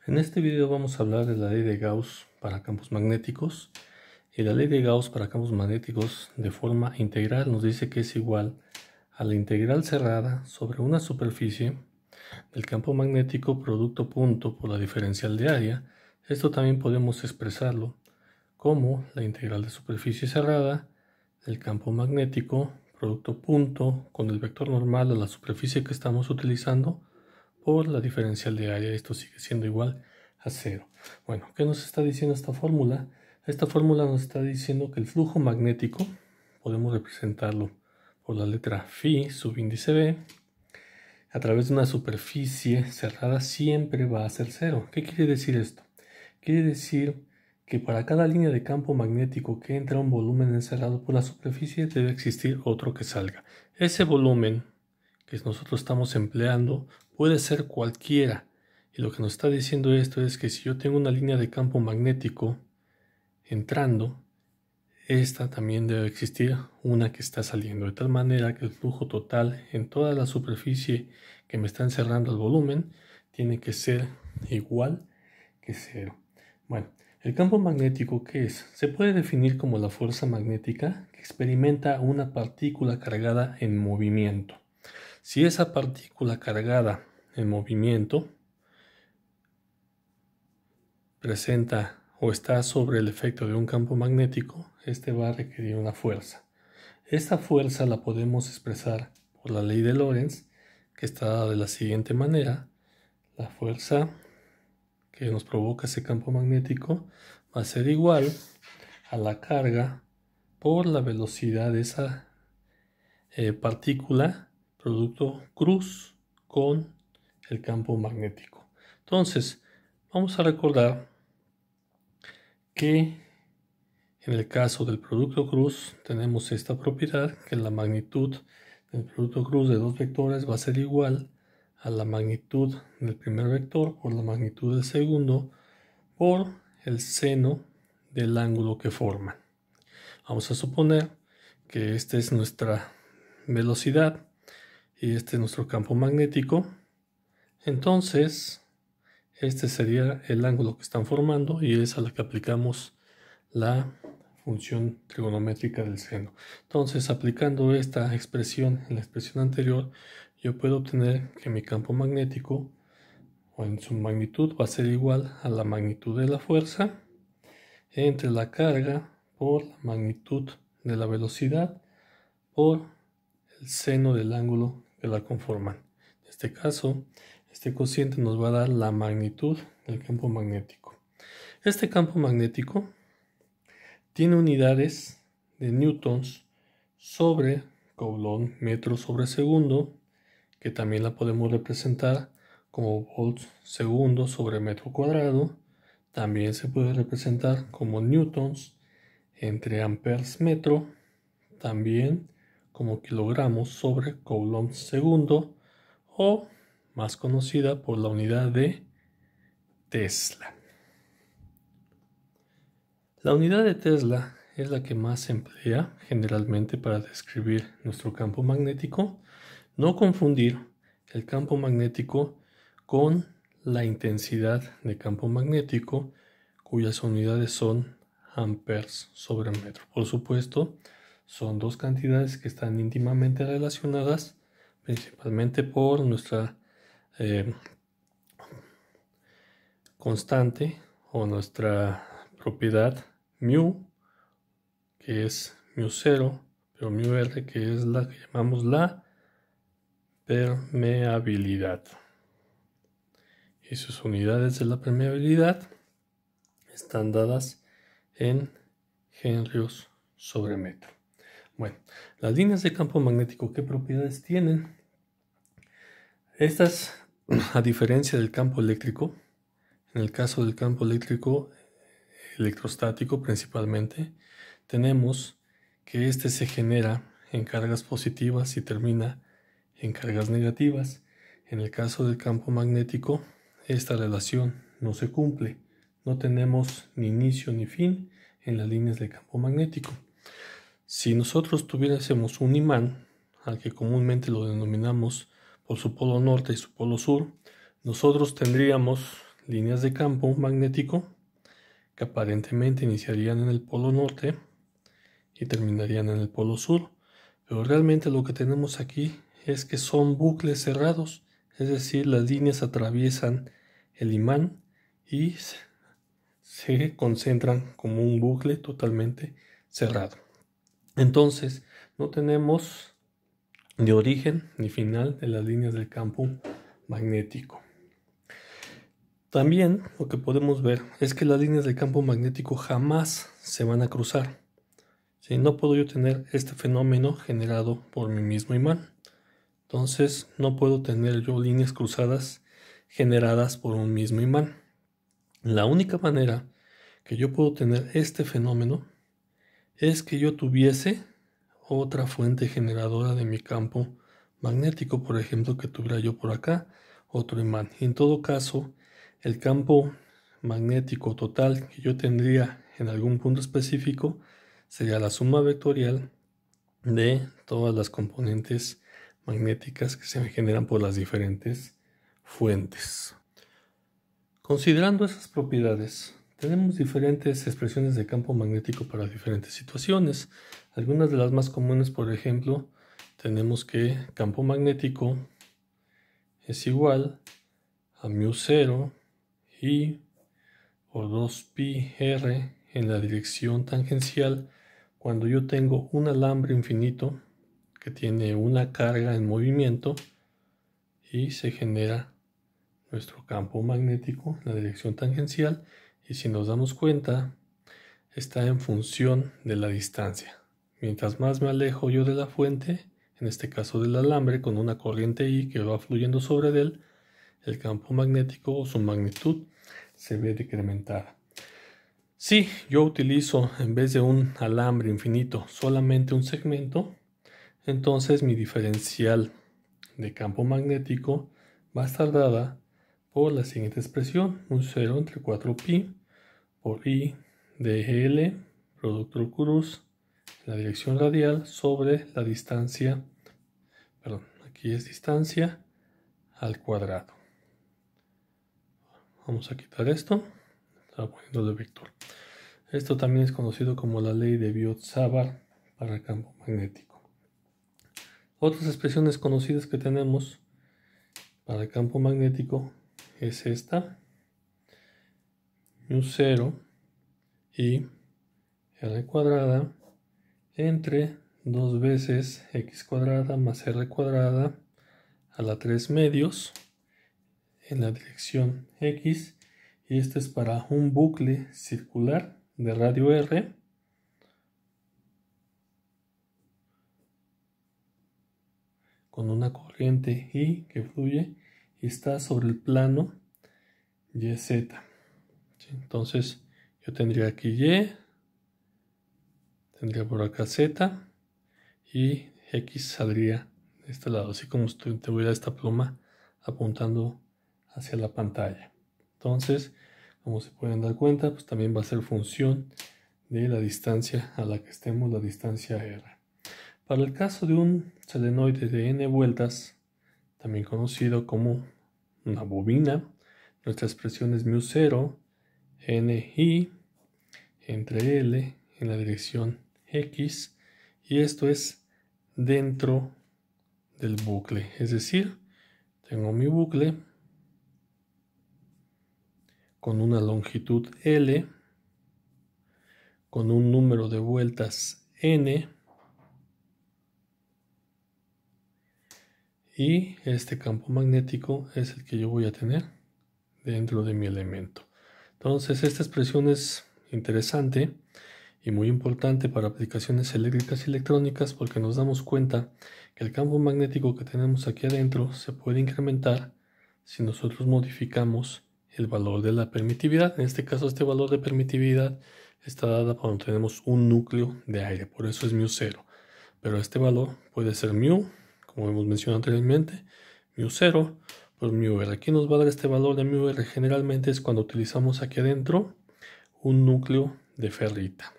En este video vamos a hablar de la ley de Gauss para campos magnéticos. Y la ley de Gauss para campos magnéticos de forma integral nos dice que es igual a la integral cerrada sobre una superficie del campo magnético producto punto por la diferencial de área. Esto también podemos expresarlo como la integral de superficie cerrada del campo magnético producto punto con el vector normal a la superficie que estamos utilizando por la diferencial de área. Esto sigue siendo igual a 0. Bueno, ¿qué nos está diciendo esta fórmula? Esta fórmula nos está diciendo que el flujo magnético podemos representarlo por la letra phi subíndice b a través de una superficie cerrada siempre va a ser 0. ¿Qué quiere decir esto? Quiere decir que para cada línea de campo magnético que entra un volumen encerrado por la superficie debe existir otro que salga. Ese volumen que nosotros estamos empleando puede ser cualquiera. Y lo que nos está diciendo esto es que si yo tengo una línea de campo magnético entrando, esta también debe existir una que está saliendo, de tal manera que el flujo total en toda la superficie que me está encerrando el volumen tiene que ser igual que 0. Bueno, el campo magnético, ¿qué es? Se puede definir como la fuerza magnética que experimenta una partícula cargada en movimiento. Si esa partícula cargada en movimiento presenta o está sobre el efecto de un campo magnético, este va a requerir una fuerza. Esta fuerza la podemos expresar por la ley de Lorentz, que está dada de la siguiente manera. La fuerza que nos provoca ese campo magnético va a ser igual a la carga por la velocidad de esa partícula producto cruz con el campo magnético. Entonces, vamos a recordar que en el caso del producto cruz tenemos esta propiedad, que la magnitud del producto cruz de dos vectores va a ser igual a la magnitud del primer vector por la magnitud del segundo por el seno del ángulo que forman. Vamos a suponer que esta es nuestra velocidad y este es nuestro campo magnético. Entonces, este sería el ángulo que están formando y es a la que aplicamos la función trigonométrica del seno. Entonces, aplicando esta expresión en la expresión anterior, yo puedo obtener que mi campo magnético o en su magnitud va a ser igual a la magnitud de la fuerza entre la carga por la magnitud de la velocidad por el seno del ángulo que la conforman. En este caso, este cociente nos va a dar la magnitud del campo magnético. Este campo magnético tiene unidades de newtons sobre coulomb metro sobre segundo, que también la podemos representar como volts segundo sobre metro cuadrado. También se puede representar como newtons entre amperes metro, también como kilogramos sobre coulomb segundo, o más conocida por la unidad de Tesla. La unidad de Tesla es la que más se emplea generalmente para describir nuestro campo magnético. No confundir el campo magnético con la intensidad de campo magnético, cuyas unidades son amperes sobre metro. Por supuesto, son dos cantidades que están íntimamente relacionadas, principalmente por nuestra constante o nuestra propiedad mu, que es mu0, pero mu-r, que es la que llamamos la permeabilidad. Y sus unidades de la permeabilidad están dadas en henrios sobre metro. Bueno, las líneas de campo magnético, ¿qué propiedades tienen? Estas, a diferencia del campo eléctrico, en el caso del campo eléctrico electrostático principalmente, tenemos que este se genera en cargas positivas y termina en cargas negativas. En el caso del campo magnético, esta relación no se cumple. No tenemos ni inicio ni fin en las líneas de campo magnético. Si nosotros tuviésemos un imán, al que comúnmente lo denominamos por su polo norte y su polo sur, nosotros tendríamos líneas de campo magnético que aparentemente iniciarían en el polo norte y terminarían en el polo sur, pero realmente lo que tenemos aquí es que son bucles cerrados, es decir, las líneas atraviesan el imán y se concentran como un bucle totalmente cerrado. Entonces, no tenemos ni origen ni final de las líneas del campo magnético. También lo que podemos ver es que las líneas del campo magnético jamás se van a cruzar. ¿Sí? No puedo yo tener este fenómeno generado por mi mismo imán. Entonces no puedo tener yo líneas cruzadas generadas por un mismo imán. La única manera que yo puedo tener este fenómeno es que yo tuviese otra fuente generadora de mi campo magnético, por ejemplo, que tuviera yo por acá otro imán. Y en todo caso, el campo magnético total que yo tendría en algún punto específico sería la suma vectorial de todas las componentes magnéticas que se generan por las diferentes fuentes. Considerando esas propiedades, tenemos diferentes expresiones de campo magnético para diferentes situaciones. Algunas de las más comunes, por ejemplo, tenemos que campo magnético es igual a μ0 I por 2pi r en la dirección tangencial cuando yo tengo un alambre infinito que tiene una carga en movimiento y se genera nuestro campo magnético en la dirección tangencial, y si nos damos cuenta está en función de la distancia. Mientras más me alejo yo de la fuente, en este caso del alambre con una corriente I que va fluyendo sobre él, el campo magnético o su magnitud se ve decrementada. Si yo utilizo en vez de un alambre infinito solamente un segmento, entonces mi diferencial de campo magnético va a estar dada por la siguiente expresión, un 0 entre 4pi por I de L, producto cruz, la dirección radial sobre la distancia, aquí es distancia al cuadrado. Vamos a quitar esto, estaba poniéndole vector. Esto también es conocido como la ley de Biot-Savart para el campo magnético. Otras expresiones conocidas que tenemos para el campo magnético es esta, μ0 y r cuadrada entre 2 veces x cuadrada más r cuadrada a la 3 medios en la dirección x, y esto es para un bucle circular de radio r con una corriente I que fluye y está sobre el plano YZ. ¿Sí? Entonces yo tendría aquí Y, tendría por acá Z y X saldría de este lado, así como si tuviera esta pluma apuntando hacia la pantalla. Entonces, como se pueden dar cuenta, pues también va a ser función de la distancia a la que estemos, la distancia R. Para el caso de un solenoide de n vueltas, también conocido como una bobina, nuestra expresión es μ0 ni entre L en la dirección X, y esto es dentro del bucle, es decir, tengo mi bucle con una longitud L, con un número de vueltas n, y este campo magnético es el que yo voy a tener dentro de mi elemento. Entonces esta expresión es interesante y muy importante para aplicaciones eléctricas y electrónicas, porque nos damos cuenta que el campo magnético que tenemos aquí adentro se puede incrementar si nosotros modificamos el valor de la permitividad. En este caso, este valor de permitividad está dada cuando tenemos un núcleo de aire, por eso es μ0. Pero este valor puede ser μ, como hemos mencionado anteriormente, μ0 por μr. Aquí nos va a dar este valor de μr generalmente es cuando utilizamos aquí adentro un núcleo de ferrita.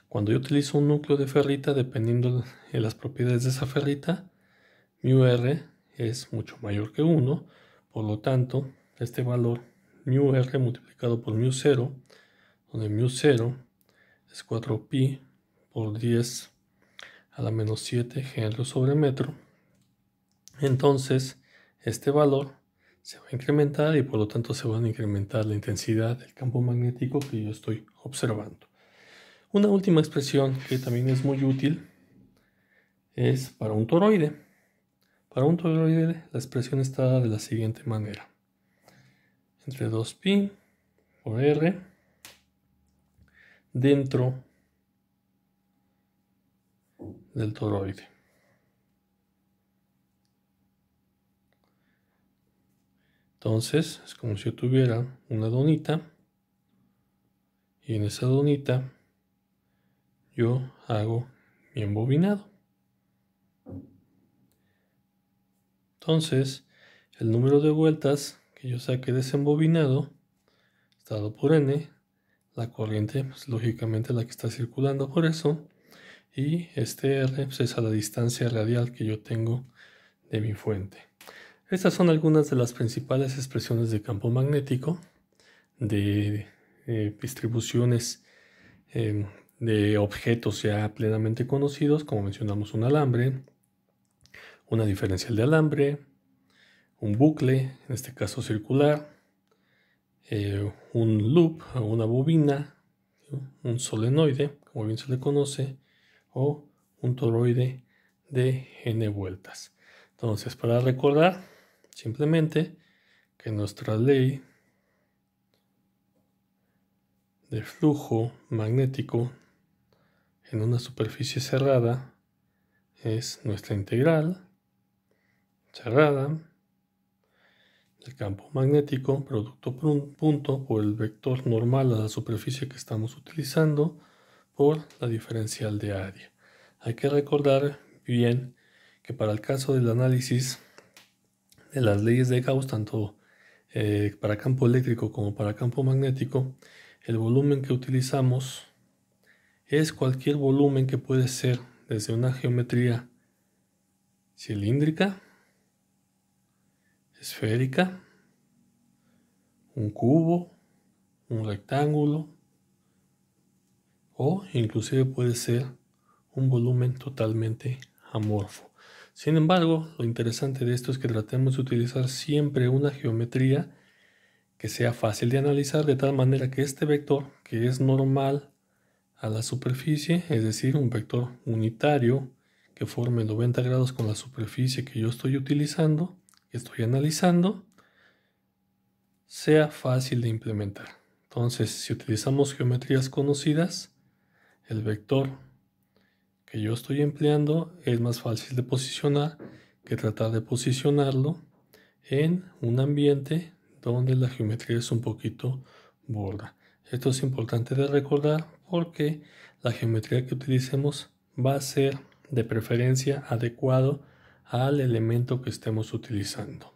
Cuando yo utilizo un núcleo de ferrita, dependiendo de las propiedades de esa ferrita, μr es mucho mayor que 1, por lo tanto este valor μr multiplicado por μ0, donde μ0 es 4pi por 10 a la menos 7 Henry sobre metro. Entonces este valor se va a incrementar y por lo tanto se va a incrementar la intensidad del campo magnético que yo estoy observando. Una última expresión que también es muy útil es para un toroide. Para un toroide la expresión está dada de la siguiente manera. Entre 2pi por r dentro del toroide. Entonces es como si yo tuviera una donita y en esa donita yo hago mi embobinado. Entonces el número de vueltas que yo saque de ese embobinado está dado por n, la corriente pues, lógicamente la que está circulando por eso, y este r pues, es a la distancia radial que yo tengo de mi fuente. Estas son algunas de las principales expresiones de campo magnético, de distribuciones de objetos ya plenamente conocidos, como mencionamos un alambre, una diferencial de alambre, un bucle, en este caso circular, un loop o una bobina, un solenoide, como bien se le conoce, o un toroide de n vueltas. Entonces, para recordar, simplemente que nuestra ley de flujo magnético en una superficie cerrada es nuestra integral cerrada del campo magnético producto por un punto por el vector normal a la superficie que estamos utilizando por la diferencial de área. Hay que recordar bien que para el caso del análisis de las leyes de Gauss, tanto para campo eléctrico como para campo magnético, el volumen que utilizamos es cualquier volumen que puede ser desde una geometría cilíndrica, esférica, un cubo, un rectángulo, o inclusive puede ser un volumen totalmente amorfo. Sin embargo, lo interesante de esto es que tratemos de utilizar siempre una geometría que sea fácil de analizar, de tal manera que este vector, que es normal a la superficie, es decir, un vector unitario que forme 90 grados con la superficie que yo estoy utilizando, que estoy analizando, sea fácil de implementar. Entonces, si utilizamos geometrías conocidas, el vector que yo estoy empleando es más fácil de posicionar que tratar de posicionarlo en un ambiente donde la geometría es un poquito burda. Esto es importante de recordar porque la geometría que utilicemos va a ser de preferencia adecuado al elemento que estemos utilizando.